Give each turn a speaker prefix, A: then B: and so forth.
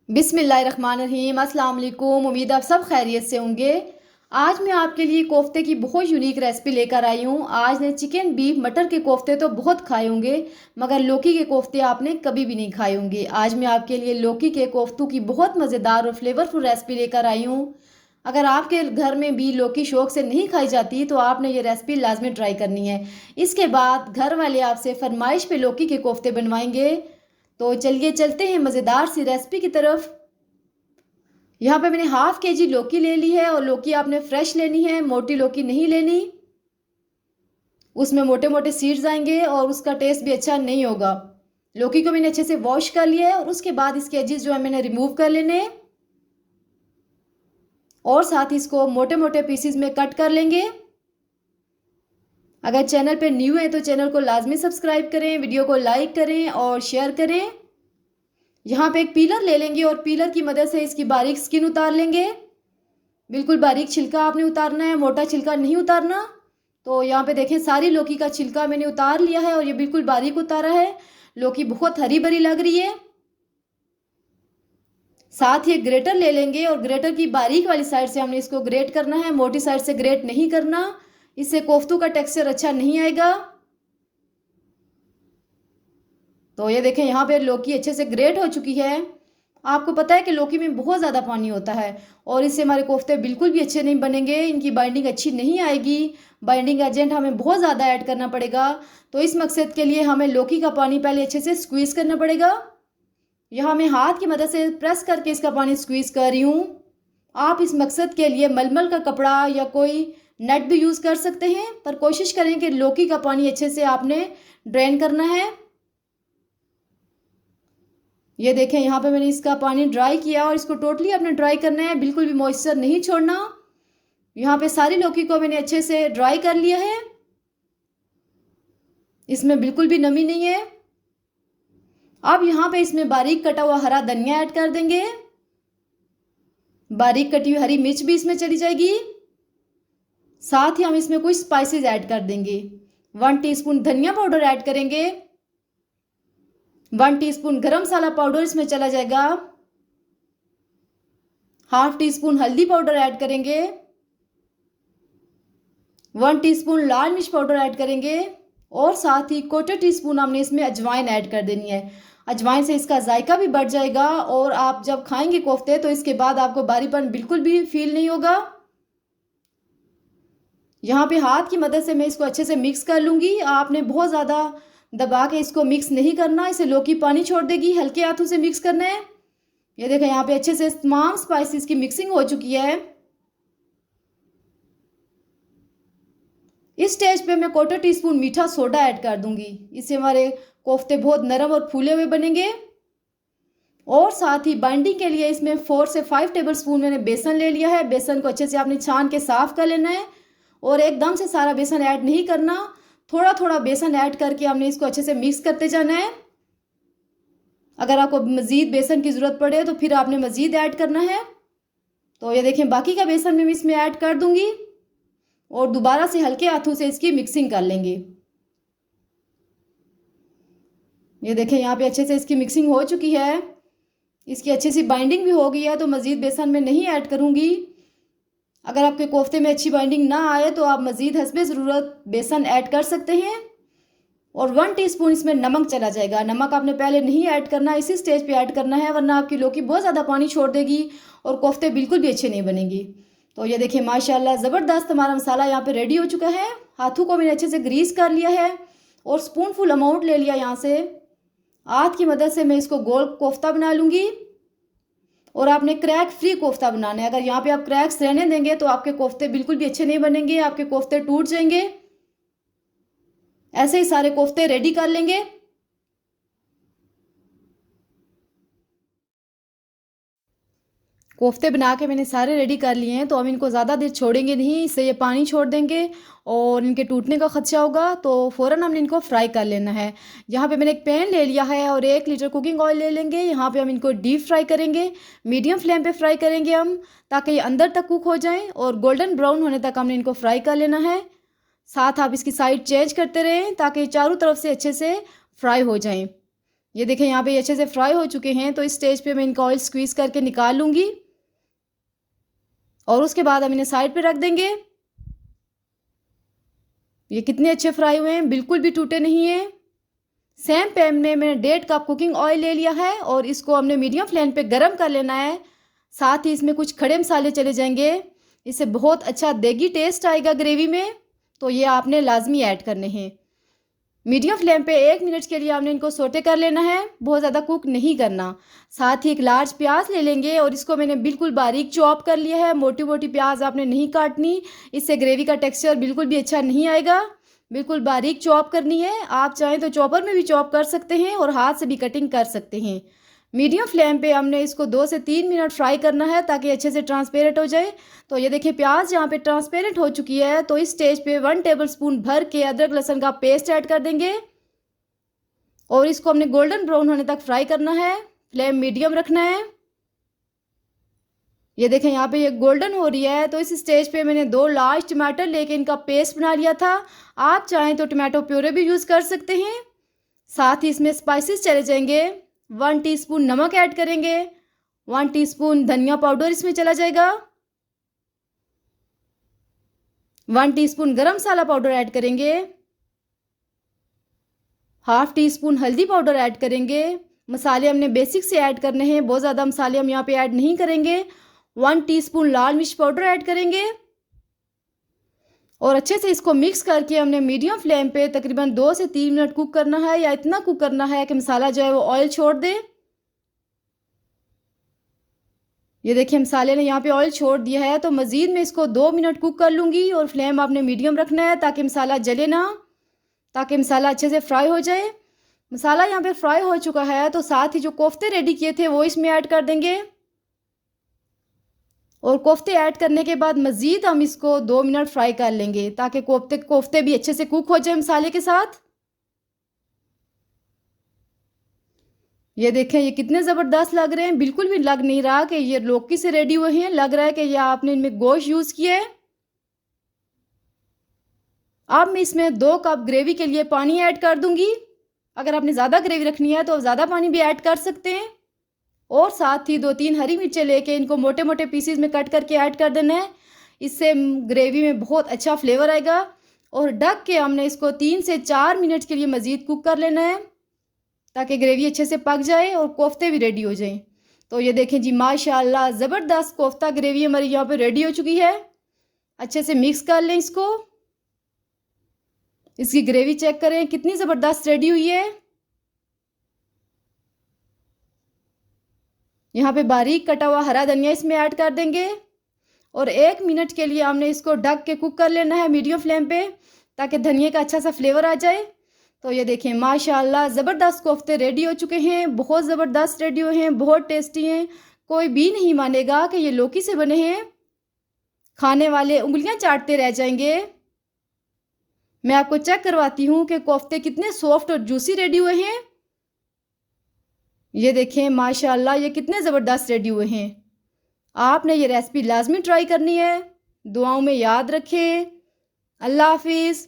A: बिस्मिल्लाहिर्रहमानिर्रहीम। अस्सलाम वालेकुम। उम्मीद आप सब खैरियत से होंगे। आज मैं आपके लिए कोफ्ते की बहुत यूनिक रेसिपी लेकर आई हूँ। आज ने चिकन बीफ मटर के कोफ्ते तो बहुत खाए होंगे, मगर लौकी के कोफ्ते आपने कभी भी नहीं खाए होंगे। आज मैं आपके लिए लौकी के कोफ्तों की बहुत मज़ेदार और फ्लेवरफुल रेसिपी लेकर आई हूँ। अगर आपके घर में भी लौकी शौक से नहीं खाई जाती तो आपने ये रेसिपी लाजमी ट्राई करनी है। इसके बाद घर वाले आपसे फरमाइश पे लौकी के कोफ्ते बनवाएंगे। तो चलिए चलते हैं मज़ेदार सी रेसिपी की तरफ। यहाँ पे मैंने ½ kg लौकी ले ली है और लौकी आपने फ्रेश लेनी है, मोटी लौकी नहीं लेनी। उसमें मोटे मोटे सीड्स आएंगे और उसका टेस्ट भी अच्छा नहीं होगा। लौकी को मैंने अच्छे से वॉश कर लिया है और उसके बाद इसके एजेस जो है मैंने रिमूव कर लेने हैं और साथ ही इसको मोटे मोटे पीसीज में कट कर लेंगे। अगर चैनल पे न्यू है तो चैनल को लाजमी सब्सक्राइब करें, वीडियो को लाइक करें और शेयर करें। यहाँ पे एक पीलर ले लेंगे और पीलर की मदद से इसकी बारीक स्किन उतार लेंगे। बिल्कुल बारीक छिलका आपने उतारना है, मोटा छिलका नहीं उतारना। तो यहाँ पे देखें सारी लौकी का छिलका मैंने उतार लिया है और ये बिल्कुल बारीक उतारा है। लौकी बहुत हरी भरी लग रही है। साथ ही एक ग्रेटर ले लेंगे और ग्रेटर की बारीक वाली साइड से हमने इसको ग्रेट करना है, मोटी साइड से ग्रेट नहीं करना, इससे कोफ्तों का टेक्सचर अच्छा नहीं आएगा। तो ये देखें यहाँ पे लौकी अच्छे से ग्रेट हो चुकी है। आपको पता है कि लौकी में बहुत ज़्यादा पानी होता है और इससे हमारे कोफ्ते बिल्कुल भी अच्छे नहीं बनेंगे, इनकी बाइंडिंग अच्छी नहीं आएगी। बाइंडिंग एजेंट हमें बहुत ज़्यादा ऐड करना पड़ेगा। तो इस मकसद के लिए हमें लौकी का पानी पहले अच्छे से स्क्वीज़ करना पड़ेगा। यहाँ मैं हाथ की मदद से प्रेस करके इसका पानी स्क्वीज़ कर रही हूँ। आप इस मकसद के लिए मलमल का कपड़ा या कोई नेट भी यूज़ कर सकते हैं, पर कोशिश करें कि लौकी का पानी अच्छे से आपने ड्रेन करना है। ये देखें यहाँ पे मैंने इसका पानी ड्राई किया और इसको टोटली आपने ड्राई करना है, बिल्कुल भी मॉइस्चर नहीं छोड़ना। यहाँ पे सारी लौकी को मैंने अच्छे से ड्राई कर लिया है, इसमें बिल्कुल भी नमी नहीं है। अब यहाँ पे इसमें बारीक कटा हुआ हरा धनिया ऐड कर देंगे। बारीक कटी हुई हरी मिर्च भी इसमें चली जाएगी। साथ ही हम इसमें कुछ स्पाइसेस ऐड कर देंगे। 1 टीस्पून धनिया पाउडर ऐड करेंगे। 1 टीस्पून गरम मसाला पाउडर इसमें चला जाएगा। ½ टीस्पून हल्दी पाउडर ऐड करेंगे। 1 टीस्पून लाल मिर्च पाउडर ऐड करेंगे और साथ ही 1/4 टीस्पून हमने इसमें अजवाइन ऐड कर देनी है। अजवाइन से इसका जायका भी बढ़ जाएगा और आप जब खाएंगे कोफ्ते तो इसके बाद आपको बारीपन बिल्कुल भी फील नहीं होगा। यहाँ पे हाथ की मदद से मैं इसको अच्छे से मिक्स कर लूँगी। आपने बहुत ज़्यादा दबा के इसको मिक्स नहीं करना, इसे लौकी पानी छोड़ देगी। हल्के हाथों से मिक्स करना है। ये देखें यहाँ पे अच्छे से तमाम स्पाइसेस की मिक्सिंग हो चुकी है। इस स्टेज पे मैं 1/4 टीस्पून मीठा सोडा ऐड कर दूंगी, इससे हमारे कोफ्ते बहुत नरम और फूले हुए बनेंगे। और साथ ही बाइंडिंग के लिए इसमें 4 से 5 टेबलस्पून मैंने बेसन ले लिया है। बेसन को अच्छे से आपने छान के साफ कर लेना है और एकदम से सारा बेसन ऐड नहीं करना, थोड़ा थोड़ा बेसन ऐड करके हमने इसको अच्छे से मिक्स करते जाना है। अगर आपको मज़ीद बेसन की ज़रूरत पड़े तो फिर आपने मज़ीद ऐड करना है। तो ये देखें बाकी का बेसन मैं इसमें ऐड कर दूंगी और दोबारा से हल्के हाथों से इसकी मिक्सिंग कर लेंगे। ये देखें यहाँ पे अच्छे से इसकी मिक्सिंग हो चुकी है, इसकी अच्छी सी बाइंडिंग भी हो गई है। तो मज़ीद बेसन में नहीं ऐड करूँगी। अगर आपके कोफ्ते में अच्छी बाइंडिंग ना आए तो आप मज़ीद हस्बे ज़रूरत बेसन ऐड कर सकते हैं। और 1 टीस्पून इसमें नमक चला जाएगा। नमक आपने पहले नहीं ऐड करना, इसी स्टेज पे ऐड करना है, वरना आपकी लौकी बहुत ज़्यादा पानी छोड़ देगी और कोफ्ते बिल्कुल भी अच्छे नहीं बनेंगी। तो ये देखिए माशाल्लाह ज़बरदस्त हमारा मसाला यहाँ पे रेडी हो चुका है। हाथों को मैंने अच्छे से ग्रीस कर लिया है और स्पून फुल अमाउंट ले लिया। यहाँ से हाथ की मदद से मैं इसको गोल कोफ्ता बना लूँगी और आपने क्रैक फ्री कोफ्ता बनाना है। अगर यहाँ पे आप क्रैक्स रहने देंगे तो आपके कोफ्ते बिल्कुल भी अच्छे नहीं बनेंगे, आपके कोफ्ते टूट जाएंगे। ऐसे ही सारे कोफ्ते रेडी कर लेंगे। कोफ्ते बना के मैंने सारे रेडी कर लिए हैं। तो हम इनको ज़्यादा देर छोड़ेंगे नहीं, इससे ये पानी छोड़ देंगे और इनके टूटने का खदशा होगा। तो फ़ौरन हमने इनको फ्राई कर लेना है। यहाँ पे मैंने एक पैन ले लिया है और 1 लीटर कुकिंग ऑयल ले लेंगे। यहाँ पे हम इनको डीप फ्राई करेंगे, मीडियम फ्लेम पे फ्राई करेंगे हम, ताकि ये अंदर तक कुक हो जाएँ और गोल्डन ब्राउन होने तक हमने इनको फ्राई कर लेना है। साथ आप इसकी साइड चेंज करते रहें ताकि चारों तरफ से अच्छे से फ्राई हो जाएँ। ये देखें यहाँ पे ये अच्छे से फ्राई हो चुके हैं। तो इस स्टेज पे मैं इनका ऑयल स्क्वीज़ करके निकाल लूँगी और उसके बाद हम इन्हें साइड पे रख देंगे। ये कितने अच्छे फ्राई हुए हैं, बिल्कुल भी टूटे नहीं हैं। सेम पैन में मैंने 1.5 कप कुकिंग ऑयल ले लिया है और इसको हमने मीडियम फ्लेम पे गरम कर लेना है। साथ ही इसमें कुछ खड़े मसाले चले जाएंगे, इससे बहुत अच्छा देगी टेस्ट आएगा ग्रेवी में। तो ये आपने लाजमी ऐड करने हैं। मीडियम फ्लेम पे 1 मिनट के लिए हमने इनको सोटे कर लेना है, बहुत ज़्यादा कुक नहीं करना। साथ ही एक लार्ज प्याज ले लेंगे और इसको मैंने बिल्कुल बारीक चॉप कर लिया है। मोटी मोटी प्याज आपने नहीं काटनी, इससे ग्रेवी का टेक्सचर बिल्कुल भी अच्छा नहीं आएगा। बिल्कुल बारीक चॉप करनी है। आप चाहें तो चॉपर में भी चॉप कर सकते हैं और हाथ से भी कटिंग कर सकते हैं। मीडियम फ्लेम पे हमने इसको 2 से 3 मिनट फ्राई करना है ताकि अच्छे से ट्रांसपेरेंट हो जाए। तो ये देखिए प्याज यहाँ पे ट्रांसपेरेंट हो चुकी है। तो इस स्टेज पे 1 टेबलस्पून भर के अदरक लहसुन का पेस्ट ऐड कर देंगे और इसको हमने गोल्डन ब्राउन होने तक फ्राई करना है। फ्लेम मीडियम रखना है। ये देखें यहाँ पे ये गोल्डन हो रही है। तो इस स्टेज पे मैंने 2 लार्ज टमाटर लेके इनका पेस्ट बना लिया था। आप चाहें तो टमाटो प्यूरे भी यूज़ कर सकते हैं। साथ ही इसमें स्पाइसेस चले जाएंगे। 1 टीस्पून नमक ऐड करेंगे, 1 टीस्पून धनिया पाउडर इसमें चला जाएगा, 1 टीस्पून गरम मसाला पाउडर ऐड करेंगे, ½ टीस्पून हल्दी पाउडर ऐड करेंगे। मसाले हमने बेसिक से ऐड करने हैं, बहुत ज़्यादा मसाले हम यहाँ पे ऐड नहीं करेंगे। 1 टीस्पून लाल मिर्च पाउडर ऐड करेंगे और अच्छे से इसको मिक्स करके हमने मीडियम फ्लेम पे तकरीबन 2 से 3 मिनट कुक करना है, या इतना कुक करना है कि मसाला जो है वो ऑयल छोड़ दे। ये देखिए मसाले ने यहाँ पे ऑयल छोड़ दिया है। तो मज़ीद मैं इसको 2 मिनट कुक कर लूँगी और फ्लेम आपने मीडियम रखना है ताकि मसाला जले ना, ताकि मसाला अच्छे से फ्राई हो जाए। मसाला यहाँ पे फ्राई हो चुका है। तो साथ ही जो कोफ्ते रेडी किए थे वो इसमें ऐड कर देंगे और कोफ्ते ऐड करने के बाद मज़ीद हम इसको 2 मिनट फ्राई कर लेंगे ताकि कोफ्ते भी अच्छे से कुक हो जाए मसाले के साथ। ये देखें ये कितने ज़बरदस्त लग रहे हैं, बिल्कुल भी लग नहीं रहा कि ये लौकी से रेडी हुए हैं। लग रहा है कि यह आपने इनमें गोश्त यूज़ किया है। अब मैं इसमें 2 कप ग्रेवी के लिए पानी ऐड कर दूंगी। अगर आपने ज़्यादा ग्रेवी रखनी है तो ज़्यादा पानी भी ऐड कर सकते हैं। और साथ ही 2-3 हरी मिर्चें लेके इनको मोटे मोटे पीसीज में कट करके ऐड कर देना है। इससे ग्रेवी में बहुत अच्छा फ्लेवर आएगा। और ढक के हमने इसको 3 से 4 मिनट के लिए मज़ीद कुक कर लेना है ताकि ग्रेवी अच्छे से पक जाए और कोफ्ते भी रेडी हो जाएं। तो ये देखें जी माशाल्लाह ज़बरदस्त कोफ्ता ग्रेवी हमारी यहाँ पे रेडी हो चुकी है। अच्छे से मिक्स कर लें इसको। इसकी ग्रेवी चेक करें कितनी ज़बरदस्त रेडी हुई है। यहाँ पे बारीक कटा हुआ हरा धनिया इसमें ऐड कर देंगे और 1 मिनट के लिए हमने इसको ढक के कुक कर लेना है मीडियम फ्लेम पे ताकि धनिया का अच्छा सा फ्लेवर आ जाए। तो ये देखें माशाल्लाह ज़बरदस्त कोफ्ते रेडी हो चुके हैं, बहुत ज़बरदस्त रेडी हुए हैं, बहुत टेस्टी हैं। कोई भी नहीं मानेगा कि ये लौकी से बने हैं। खाने वाले उंगलियां चाटते रह जाएंगे। मैं आपको चेक करवाती हूँ कि कोफ्ते कितने सॉफ्ट और जूसी रेडी हुए हैं। ये देखें माशाल्लाह ये कितने ज़बरदस्त रेडी हुए हैं। आपने ये रेसिपी लाजमी ट्राई करनी है। दुआओं में याद रखें। अल्लाह हाफिज़।